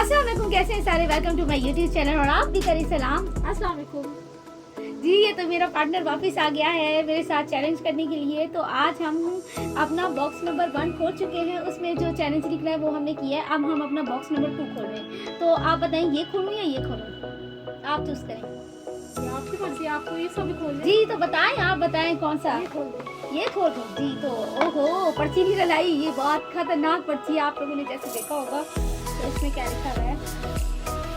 अस्सलाम वालेकुम, कैसे हैं सारे। Welcome to my YouTube channel और आप भी करें सलाम। अस्सलाम वालेकुम जी, ये तो मेरा पार्टनर वापस आ गया है मेरे साथ चैलेंज करने के लिए। तो आज हम अपना बॉक्स नंबर 1 खोल चुके हैं, उसमें जो चैलेंज लिखना है वो हमने किया है। अब हम अपना बॉक्स नंबर 2 खोल रहे हैं। तो आप बताएं, ये खोलूं या ये खोलूं, आप चूज करें। ये आपकी मर्जी, आपको ये सब खोल जी तो बताएं, आप बताएं कौन सा। ये खोल दो। ये खोल दूं जी। तो ओहो, पर्ची नहीं रलाई, ये बहुत खतरनाक पर्ची है, आप लोगों ने जैसे देखा होगा। तो इसमें क्या लिखा हुआ है?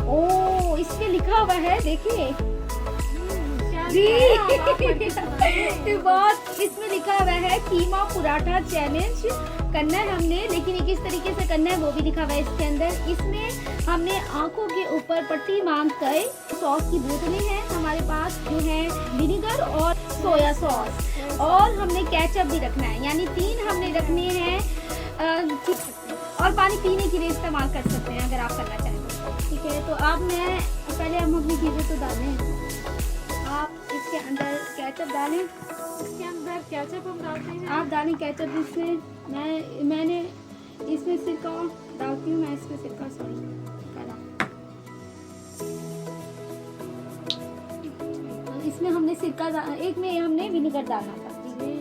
ओ, इसमें लिखा हुआ है, देखिए जी बहुत, इसमें लिखा हुआ है कीमा पराठा चैलेंज करना है हमने, लेकिन ये किस तरीके से करना है वो भी लिखा हुआ है इसके अंदर। इसमें हमने आंखों के ऊपर पट्टी बांध कर सॉस की बोतलें हैं हमारे पास, जो है विनेगर और सोया सॉस, और हमने केचप भी रखना है, यानी 3 हमने रखने हैं। और पानी पीने के लिए इस्तेमाल कर सकते हैं अगर आप करना चाहें तो। ठीक है, तो आप मैं पहले हम अपनी चीज़ें तो डालें। आप इसके अंदर केचप डालें, इसके अंदर केचप हम डालते हैं। आप डालें केचप इसमें। मैंने इसमें सिरका डालती हूँ, मैं इसमें सिरका इसमें हमने सिरका एक में हमने विनेगर डालना था। तो ये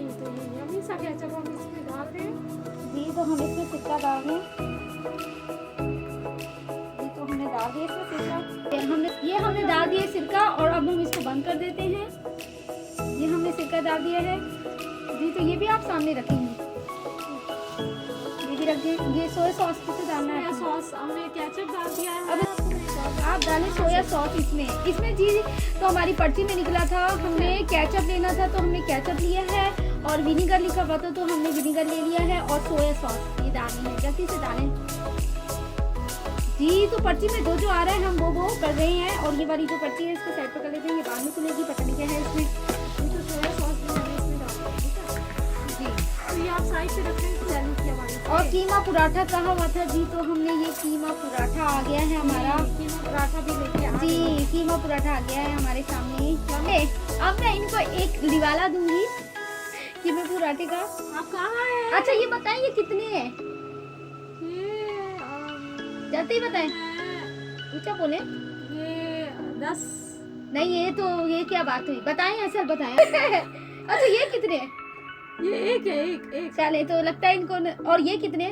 यम्मी सा केचप हम इसमें डाल रहे हैं। जी, तो हम इसमें सिरका डाल दें। जी, तो हमने डाल दिया इसमें सिरका, हमने डाल दिया सिरका, और अब हम इसको बंद कर देते हैं। ये हमने सिरका डाल दिया है जी। तो ये भी आप सामने रखेंगे, ये भी रख दें। ये सोया सॉस किसे डालना है? सॉस हमने केचप डाल दिया है। अब आप डालें सोया सॉस इसमें जी। तो हमारी पर्ची में निकला था हमने केचप लेना था, तो हमने केचप लिया है, और विनेगर लिखा हुआ था तो हमने विनेगर ले लिया है, और सोया सॉस ये डालनी है। जल्दी से डालें जी। तो पर्ची में जो आ रहा है हम वो कर रहे हैं, और ये वाली जो पर्ची है इसको साइड पर कर लेते हैं, ये बाद में खुलेगी, पता नहीं क्या है इसमें। तो सोया सॉस भी हमने इसमें डाल दिया, ठीक है जी। तो ये आप साइड पे रख लें चैलेंज के हवाले से। और कीमा पराठा कहा हुआ था जी, तो हमने ये कीमा पराठा आ गया है हमारा। कीमा पराठा भी लेके आ जी, कीमा पराठा आ गया है हमारे सामने। अब मैं इनको एक लिवाला दूंगी कीमा पराठे का। आप कहाँ हैं? अच्छा ये बताएं, ये कितने हैं? जल्दी बताएं, ऊंचा बोले। ये 10 नहीं, ये क्या बात हुई, बताएं, असल बताएं। अच्छा ये कितने हैं? ये एक है, एक चले, तो लगता है इनको और ये कितने?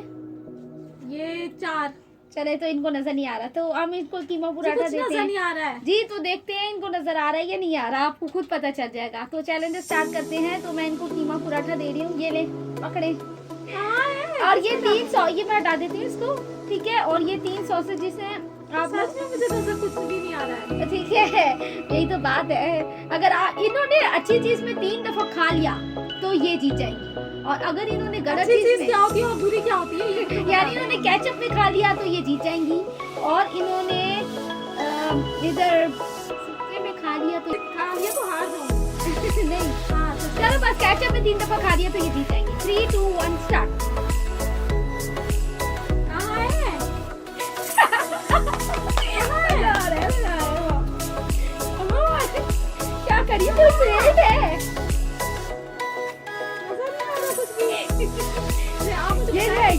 ये 4। चले, तो इनको नजर नहीं आ रहा, तो हम इनको कीमा पराठा देते नजर हैं नहीं आ रहा है जी। तो देखते हैं इनको नजर आ रहा है या नहीं आ रहा, आपको खुद पता चल जाएगा। तो चैलेंज स्टार्ट करते हैं। तो मैं इनको कीमा पराठा दे रही हूँ, ये ले पकड़े। और ये 300, ये मैं हटा देती हूँ इसको, ठीक है। और ये 3 सॉसेजेस हैं। आप सच में मुझे नजर कुछ भी नहीं आ रहा है। ठीक है, यही तो बात है। अगर इन्होंने अच्छी चीज में 3 दफा खा लिया तो ये जीत जाएंगी, और अगर इन्होंने गलत चीज क्या होती है और बुरी क्या होती है, ये यानी इन्होंने केचप में खा लिया तो ये जीत जाएंगी, और इन्होंने इधर सूखे में खा लिया तो हार जाऊंगी। नहीं। हाँ, चलो बस, केचप में 3 दफा खा लिया तो ये जीत जाएंगी। 3, 2, 1 स्टार्ट। क्या करिए, तो सेफ है।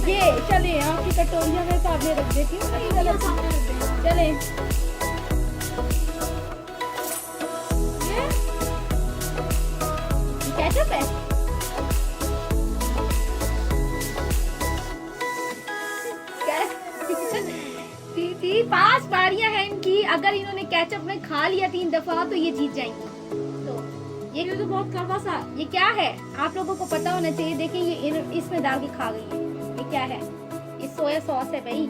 ये चले, आपकी कटोरिया में सामने रख देती हूँ। चले, केचप है। थी 5 बारियां हैं इनकी, अगर इन्होंने केचप में खा लिया 3 दफा तो ये जीत जाएंगी। तो ये तो बहुत कड़वा सा। ये क्या है, आप लोगों को पता होना चाहिए। देखिए ये इसमें डाल के खा गई है, ये क्या है? ये सोया सॉस है भाई,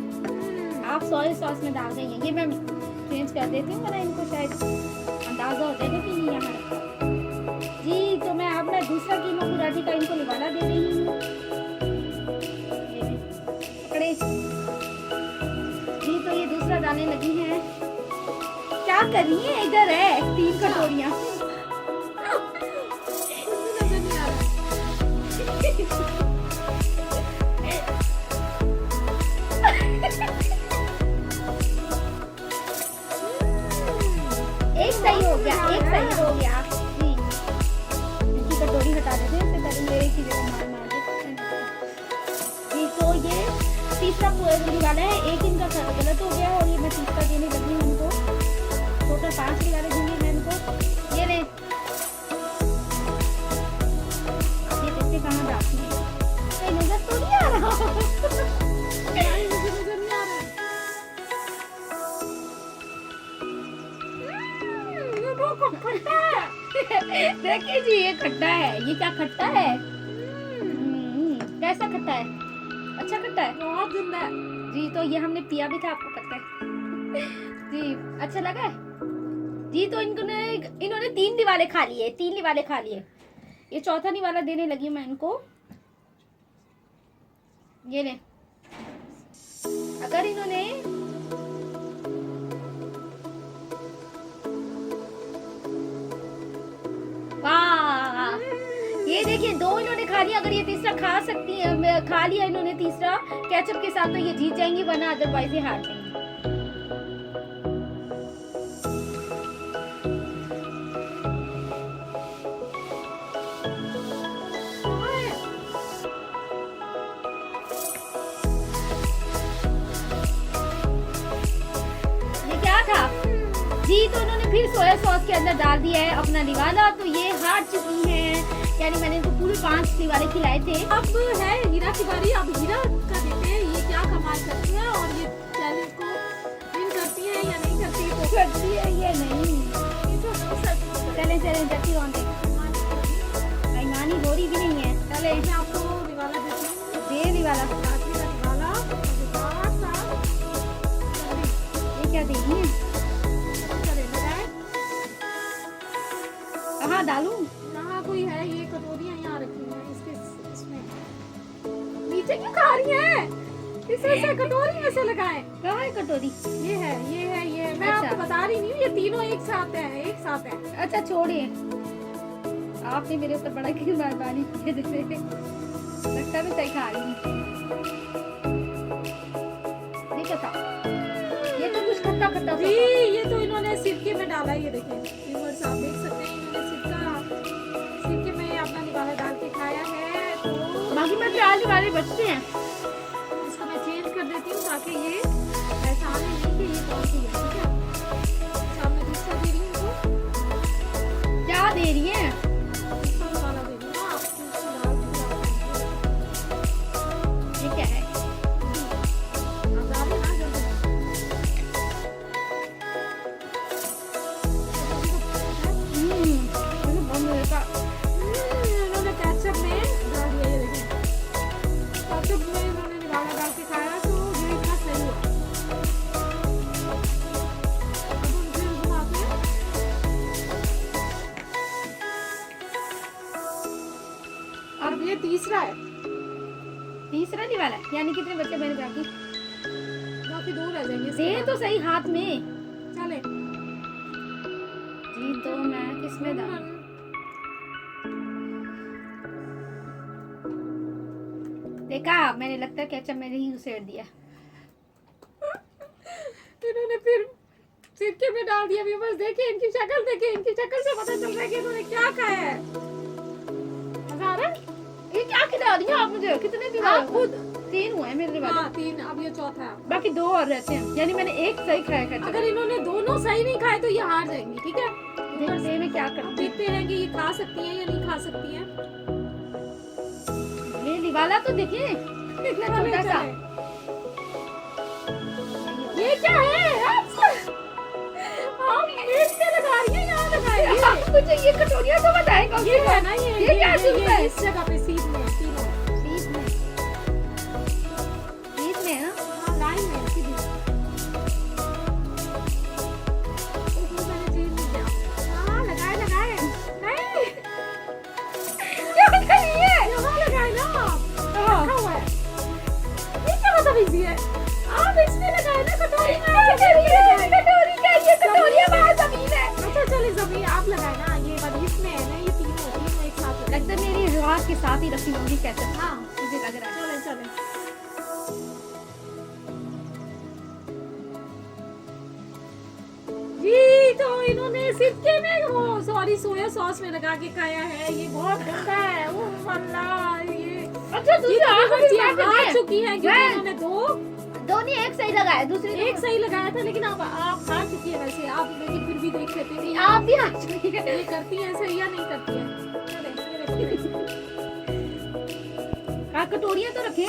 आप सोया सॉस में डाल गई हैं। ये मैं चेंज कर देती हूँ, वरना इनको शायद अंदाजा हो जाएगा कि ये यहाँ रखा जी। तो मैं दूसरा कीमा पराठे का इनको निवाला दे रही हूँ। पकड़े जी, तो ये दूसरा डालने लगी हैं। क्या कर रही है? इधर है 3 कटोरियाँ। नजर नहीं आ रहा। एक सही हो गया जी। इनकी कटोरी हटा देते हैं, इससे पहले मेरे की जगह मार मार के जी। तो ये तीसरा पूरे वाला है, एक इनका गलत हो गया और ये मैं तीसरा देने लगी हूँ इनको। टोटल 5 निवाले दूंगी मैं इनको। ये ले, ये देखते कहाँ जाती है, कहीं नजर तो नहीं आ रहा। नहीं, मुझे नजर नहीं आ रहा है। ये बहुत खट्टा है। देखिए जी, ये खट्टा है। ये क्या खट्टा है? कैसा खट्टा है? अच्छा खट्टा है बहुत जिंदा है। जी। तो ये हमने पिया भी था, आपको पता है जी। अच्छा लगा है जी। तो इन्होंने 3 निवाले खा लिए, 3 निवाले खा लिए। ये चौथा निवाला देने लगी मैं इनको। ये ले, अगर इन्होंने वाह, ये देखिए 2 इन्होंने खा लिया। अगर ये तीसरा खा सकती है, खा लिया इन्होंने तीसरा केचप के साथ, तो ये जीत जाएंगी, वरना अदरवाइज ये हार जाएंगी। ये क्या था जी? तो उन्होंने फिर सोया सॉस के अंदर डाल दिया है अपना निवाला, तो ये हार चुकी हैं। यानी मैंने इनको पूरे 5 निवाले खिलाए थे। अब है हीरा की बारी। अब हीरा का देखते हैं ये क्या कमाल करती है और ये चैलेंज को विन करती है या नहीं करती है। करती है ये नहीं। ये तो सच चले जल्दी ऑन दे, बेईमानी हो रही भी नहीं है। चले मैं आपको निवाला देती हूँ। दे निवाला। रात्रि का निवाला मजेदार सा। ये क्या दे रही है? चले लगाए। कहाँ डालूं? यहाँ कोई है, ये कटोरियाँ यहाँ रखी हैं इसके इसमें। नीचे क्यों खा रही है? इसमें से कटोरी में से लगाए। कहाँ है कटोरी? ये है, ये है, ये मैं अच्छा। आपको बता रही नहीं हूँ। ये तीनों एक साथ है, एक साथ है। अच्छा छोड़िए, आपने मेरे ऊपर बड़ा की मेहरबानी की है। जैसे लगता मैं सही खा रही हूँ। ठीक है था। ये तो कुछ खट्टा खट्टा जी, ये तो इन्होंने सिरके में डाला है। ये देखिए व्यूअर्स, आप देख सकते हैं इन्होंने सिरके में अपना निवाला डाल के खाया है। तो बाकी में 4 निवाले बचते हैं। इसको मैं चेंज कर देती हूँ ताकि ये पहचाने नहीं कि ये कौन सी है। ठीक है, अच्छा मैं दूसरा दे रही हूँ इनको। क्या दे रही है? दूसरा निवाला दे रही हूँ आप इसको डाल के ये क्या है? आप डालिए ना जल्दी। इन्होंने केचप में डाल दिया। ये देखिए केचप में इन्होंने निवाला डाल के खाया, तो ये इतना सही हुआ। अब हम फिर बनाते हैं। अब ये तीसरा है, तीसरा निवाला है। यानी कितने बच्चे मेरे बाकी? बाकी 2 रह जाएंगे। दे तो सही हाथ में चले जी। तो मैं किसमें डालूं? देखा, मैंने लगता है केचप मैंने ही उसेड़ दिया। इन्होंने फिर सिरके में डाल दिया। बस देखिए इनकी शक्ल, देखिए इनकी शक्ल से पता चल रहा है कि इन्होंने क्या खाया है। मजा आ रहा है? ये क्या खिला दिया आप मुझे? कितने निवाले? आप खुद 3 हुए हैं मेरे निवाले। हाँ 3, अब ये चौथा है। बाकी 2 और रहते हैं। यानी मैंने एक सही खाया केचप। अगर इन्होंने दोनों सही नहीं खाए तो ये हार जाएंगी। ठीक है, देखते हैं मैं क्या अब करती देखते हैं कि ये खा सकती हैं या नहीं खा सकती हैं। हूँ। ये निवाला तो देखिए कितना छोटा सा। ये क्या है? आप मेज पे लगा रही हैं, यहाँ लगाइए। मुझे ये कटोरियां तो बताएं कौन सी ये है ना, ये क्या चीज़ है? इस जगह पे सीध में है, तीनों बीच में है ना? हाँ लाइन में सीधी। उसमें मैंने चीज नहीं किया। हाँ लगाए लगाए। नहीं क्या कर रही है? यहाँ लगाए ना आप। हाँ। रखा हुआ है। ये क्या बदतमीजी है? आप इसमें लगाए ना कटोरी में। कटोरी का ये कटोरियां बाहर जमीन है। अच्छा चले जमीन आप लगाए ना। ये वाली इसमें है ना, ये तीनों एक साथ लगाए। लगता है मेरी रात के साथ ही रखी होंगी केचप। हाँ मुझे लग रहा है। चले चले। जी तो इन्होंने सिरके में वो सॉरी सोया सॉस में लगा के खाया है। ये बहुत गंदा है। वो अल्लाह, ये अच्छा ये दूसरी तो आखिरी viewers ये हार चुकी है क्योंकि वह- इन्होंने दो ने एक सही लगाया, दूसरी एक सही लगाया था, लेकिन अब आप हार चुकी है वैसे आप, लेकिन फिर भी देख लेते हैं आप भी हार चुकी है। ये करती है सही या नहीं करती है। कटोरियां तो रखे,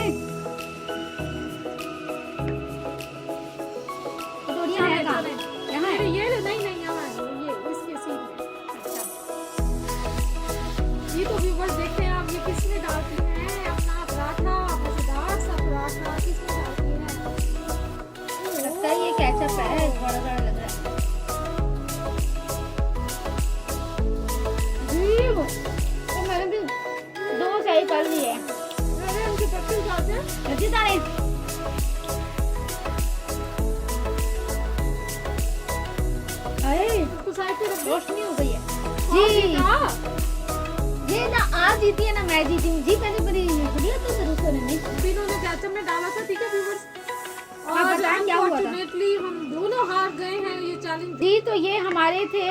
कटोरियां है कहाँ? यहाँ है। ये नहीं नहीं यहाँ है, ये इसके सीन में। अच्छा ये तो व्यूवर्स देखते हैं आप, ये किसने डालती है अपना पराठा, मजेदार सा पराठा किसने डालती है। लगता है ये केचप है, बड़ा बड़ा लग रहा है। तो मैंने भी दो सही कर लिए। अरे उनके पत्ते उठाते हैं। रची तारे अरे तो साइड पे रख दो। रोशनी हो गई है जी जी। ये ना आप जीती है ना मैं जीती हूँ जी। मैंने बड़ी बढ़िया तो दूसरे ने नहीं। इन्होंने केचप में डाला था, ठीक है व्यूवर्स। आप और बताएं क्या हुआ था? अनफॉर्चुनेटली हम दोनों हार गए हैं ये चैलेंज। जी तो ये हमारे थे,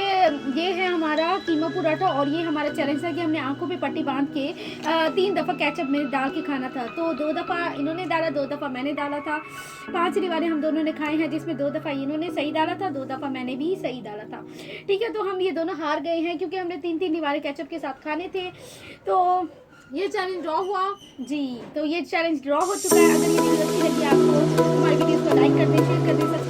ये है हमारा कीमा पराठा और ये हमारा चैलेंज था कि हमने आंखों पे पट्टी बांध के 3 दफ़ा केचप में डाल के खाना था। तो 2 दफ़ा इन्होंने डाला, 2 दफ़ा मैंने डाला था। 5 बारें हम दोनों ने खाए हैं, जिसमें 2 दफ़ा इन्होंने सही डाला था, 2 दफ़ा मैंने भी सही डाला था। ठीक है, तो हम ये दोनों हार गए हैं क्योंकि हमने 3 निवारे केचप के साथ खाने थे। तो ये चैलेंज ड्रॉ हुआ जी, तो ये चैलेंज ड्रॉ हो चुका है। अगर ये वीडियो अच्छी लगी आपको, हमारी वीडियो को लाइक कर दें, शेयर कर दें,